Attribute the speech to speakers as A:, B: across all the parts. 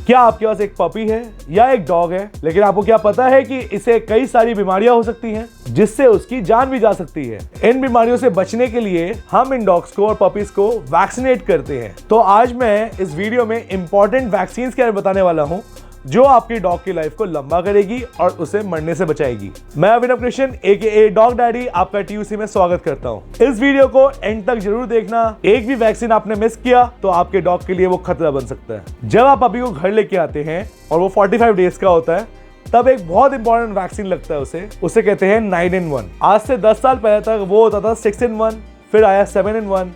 A: क्या आपके पास एक पपी है या एक डॉग है, लेकिन आपको क्या पता है कि इसे कई सारी बीमारियां हो सकती हैं जिससे उसकी जान भी जा सकती है। इन बीमारियों से बचने के लिए हम इन डॉग्स को और पपीज को वैक्सीनेट करते हैं। तो आज मैं इस वीडियो में इंपॉर्टेंट वैक्सीन के बारे में बताने वाला हूं जो आपकी डॉग की लाइफ को लंबा करेगी और उसे मरने से बचाएगी। मैं अभिनव कृष्ण AKA डॉग डैडी आपका TUC में स्वागत करता हूं। इस वीडियो को एंड तक जरूर देखना। एक भी वैक्सीन आपने मिस किया तो आपके डॉग के लिए वो खतरा बन सकता है। जब आप पपी को घर लेके आते हैं और वो 45 डेज का होता है तब एक बहुत इंपॉर्टेंट वैक्सीन लगता है उसे कहते हैं 9-in-1। आज से 10 साल पहले तक वो होता था 6-in-1, फिर आया 7-in-1,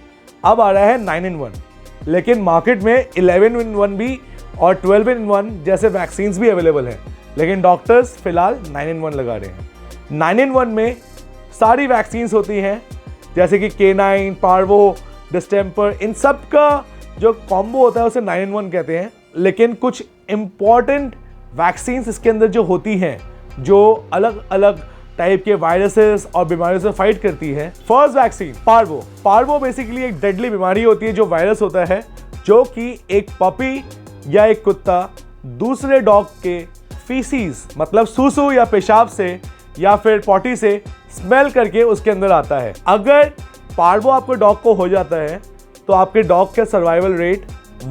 A: अब आ रहा है 9-in-1। लेकिन मार्केट में 11-in-1 भी और 12-in-1 जैसे वैक्सीन्स भी अवेलेबल हैं, लेकिन डॉक्टर्स फिलहाल 9-in-1 लगा रहे हैं। 9-in-1 में सारी वैक्सीन्स होती हैं जैसे कि K9, पार्वो, डिस्टेंपर, इन सब का जो कॉम्बो होता है उसे 9-in-1 कहते हैं। लेकिन कुछ इंपॉर्टेंट वैक्सीन्स इसके अंदर जो होती हैं जो अलग अलग टाइप के वायरसेस और बीमारियों से फाइट करती है। फर्स्ट वैक्सीन पार्वो बेसिकली एक डेडली बीमारी होती है जो वायरस होता है जो कि एक पपी या एक कुत्ता दूसरे डॉग के फीसीज मतलब सूसू या पेशाब से या फिर पॉटी से स्मेल करके उसके अंदर आता है। अगर पार्वो आपके डॉग को हो जाता है तो आपके डॉग का सर्वाइवल रेट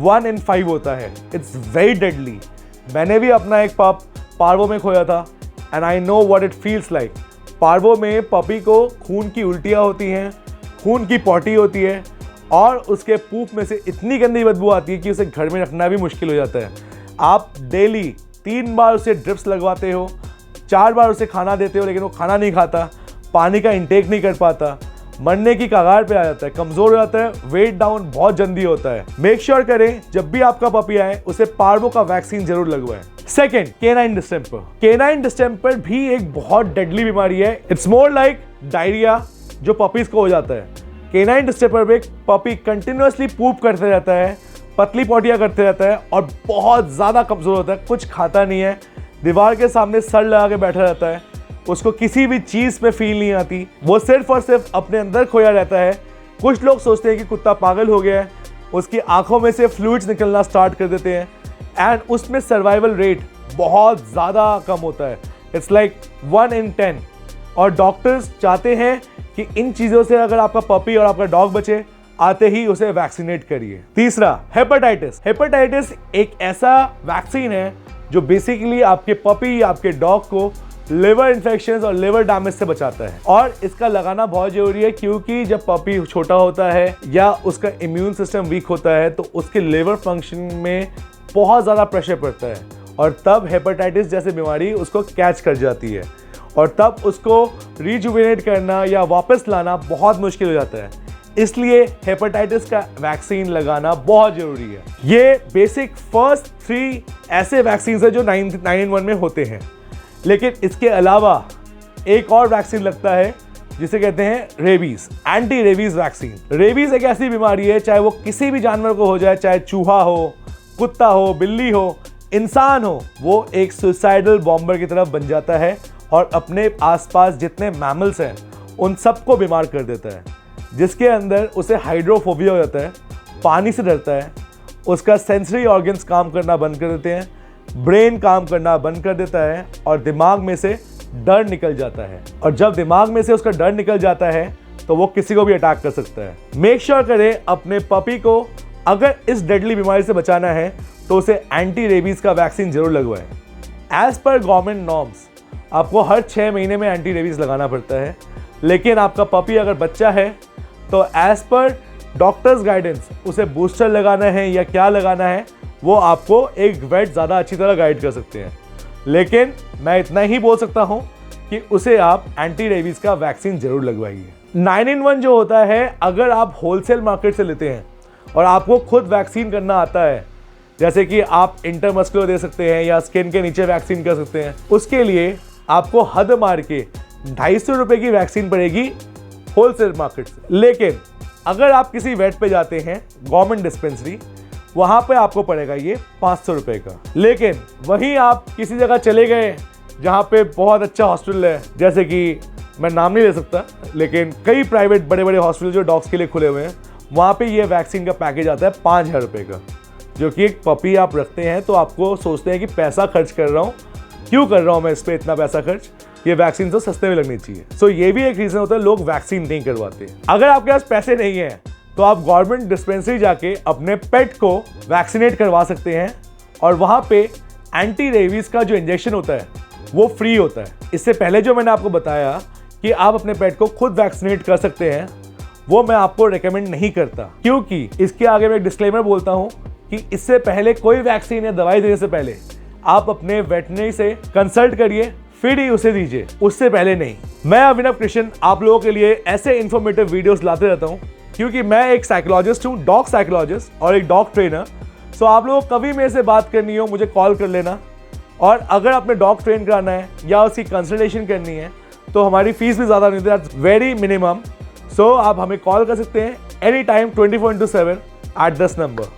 A: 1 in 5 होता है। It's very deadly. मैंने भी अपना एक पप पार्वो में खोया था and I know what it feels like. Parvo में पपी को खून की उल्टियाँ होती हैं, खून की पॉटी होती है और उसके पूप में से इतनी गंदी बदबू आती है कि उसे घर में रखना भी मुश्किल हो जाता है। आप डेली 3 बार उसे ड्रिप्स लगवाते हो, 4 बार उसे खाना देते हो लेकिन वो खाना नहीं खाता, पानी का इंटेक नहीं कर पाता, मरने की कगार पे आ जाता है, कमज़ोर हो जाता है, वेट डाउन बहुत जल्दी होता है। मेक श्योर करें जब भी आपका पपी आए उसे पार्वो का वैक्सीन जरूर लगवाएं। Second, K9 distemper. K9 distemper भी एक बहुत डेडली बीमारी है। इट्स मोर लाइक डायरिया जो पपीज को हो जाता है। K9 डिस्टेंपर में पपी कंटिन्यूअसली पूप करते रहता है, पतली पॉटियां करते रहता है और बहुत ज़्यादा कमज़ोर होता है, कुछ खाता नहीं है, दीवार के सामने सर लगा के बैठा रहता है, उसको किसी भी चीज़ पे फील नहीं आती, वो सिर्फ और सिर्फ अपने अंदर खोया रहता है। कुछ लोग सोचते हैं कि कुत्ता पागल हो गया है, उसकी आंखों में से फ्लूइड्स निकलना स्टार्ट कर देते हैं एंड उसमें सर्वाइवल रेट बहुत ज़्यादा कम होता है। It's like 1 in 10। और डॉक्टर्स चाहते हैं कि इन चीज़ों से अगर आपका पपी और आपका डॉग बचे आते ही उसे वैक्सीनेट करिए। तीसरा, हेपेटाइटिस। हेपेटाइटिस एक ऐसा वैक्सीन है जो बेसिकली आपके पपी या आपके डॉग को लिवर इन्फेक्शंस और लिवर डैमेज से बचाता है और इसका लगाना बहुत जरूरी है क्योंकि जब पपी छोटा होता है या उसका इम्यून सिस्टम वीक होता है तो उसके लिवर फंक्शन में बहुत ज़्यादा प्रेशर पड़ता है और तब हेपेटाइटिस जैसी बीमारी उसको कैच कर जाती है और तब उसको रिजुवेनेट करना या वापस लाना बहुत मुश्किल हो जाता है। इसलिए हेपेटाइटिस का वैक्सीन लगाना बहुत जरूरी है। ये बेसिक फर्स्ट 3 ऐसे वैक्सीन है जो 9-in-1 में होते हैं, लेकिन इसके अलावा एक और वैक्सीन लगता है जिसे कहते हैं rabies, anti rabies vaccine. Rabies एक ऐसी बीमारी है चाहे वो किसी भी जानवर को हो जाए, चाहे चूहा हो, कुत्ता हो, बिल्ली हो, इंसान हो, वो एक सुसाइडल बॉम्बर की तरफ बन जाता है और अपने आसपास जितने मैमल्स हैं उन सबको बीमार कर देता है, जिसके अंदर उसे हाइड्रोफोबिया हो जाता है, पानी से डरता है, उसका सेंसरी ऑर्गन्स काम करना बंद कर देते हैं, ब्रेन काम करना बंद कर देता है और दिमाग में से डर निकल जाता है। और जब दिमाग में से उसका डर निकल जाता है तो वो किसी को भी अटैक कर सकता है। मेक श्योर करें अपने पपी को अगर इस डेडली बीमारी से बचाना है तो उसे एंटी रेबीज का वैक्सीन जरूर लगवाएं। एज पर गवर्नमेंट नॉर्म्स आपको हर 6 महीने में एंटी रेबीज लगाना पड़ता है, लेकिन आपका पपी अगर बच्चा है तो एज पर डॉक्टर्स गाइडेंस उसे बूस्टर लगाना है या क्या लगाना है वो आपको एक वेट ज़्यादा अच्छी तरह गाइड कर सकते हैं। लेकिन मैं इतना ही बोल सकता हूं कि उसे आप एंटी रेबीज का वैक्सीन जरूर लगवाइए। 9-in-1 जो होता है अगर आप होलसेल मार्केट से लेते हैं और आपको खुद वैक्सीन करना आता है, जैसे कि आप इंटरमस्कुलर दे सकते हैं या स्किन के नीचे वैक्सीन कर सकते हैं, उसके लिए आपको हद मार के 250 रुपये की वैक्सीन पड़ेगी होलसेल मार्केट से। लेकिन अगर आप किसी वेट पे जाते हैं गवर्नमेंट डिस्पेंसरी, वहां पे आपको पड़ेगा ये 500 रुपये का। लेकिन वहीं आप किसी जगह चले गए जहां पे बहुत अच्छा हॉस्पिटल है, जैसे कि मैं नाम नहीं ले सकता, लेकिन कई प्राइवेट बड़े बड़े हॉस्पिटल जो डॉग्स के लिए खुले हुए हैं, वहां पे ये वैक्सीन का पैकेज आता है 5000 रुपये का। जो कि एक पपी आप रखते हैं तो आपको सोचते हैं कि पैसा खर्च कर रहा हूँ, क्यों कर रहा हूँ मैं इस पर इतना पैसा खर्च, ये वैक्सीन तो सस्ते में लगनी चाहिए। सो ये भी एक रीजन होता है लोग वैक्सीन नहीं करवाते। अगर आपके पास पैसे नहीं है तो आप गवर्नमेंट डिस्पेंसरी जाके अपने पेट को वैक्सीनेट करवा सकते हैं और वहां पे एंटी रेबीज का जो इंजेक्शन होता है वो फ्री होता है। इससे पहले जो मैंने आपको बताया कि आप अपने पेट को खुद वैक्सीनेट कर सकते हैं, वो मैं आपको रेकमेंड नहीं करता, क्योंकि इसके आगे मैं एक डिस्क्लेमर बोलता हूं कि इससे पहले कोई वैक्सीन या दवाई देने से पहले आप अपने वेटनरी से कंसल्ट करिए, फिर ही उसे दीजिए, उससे पहले नहीं। मैं अभिनव कृष्ण आप लोगों के लिए ऐसे इंफॉर्मेटिव वीडियोस लाते रहता हूं क्योंकि मैं एक साइकोलॉजिस्ट हूं, डॉग साइकोलॉजिस्ट और एक डॉग ट्रेनर। सो आप लोगों को कभी मेरे से बात करनी हो मुझे कॉल कर लेना, और अगर आपने डॉग ट्रेन कराना है या उसकी कंसल्टेशन करनी है तो हमारी फीस भी ज़्यादा नहीं होती, वेरी मिनिमम। सो आप हमें कॉल कर सकते हैं any time 24/7 at this number।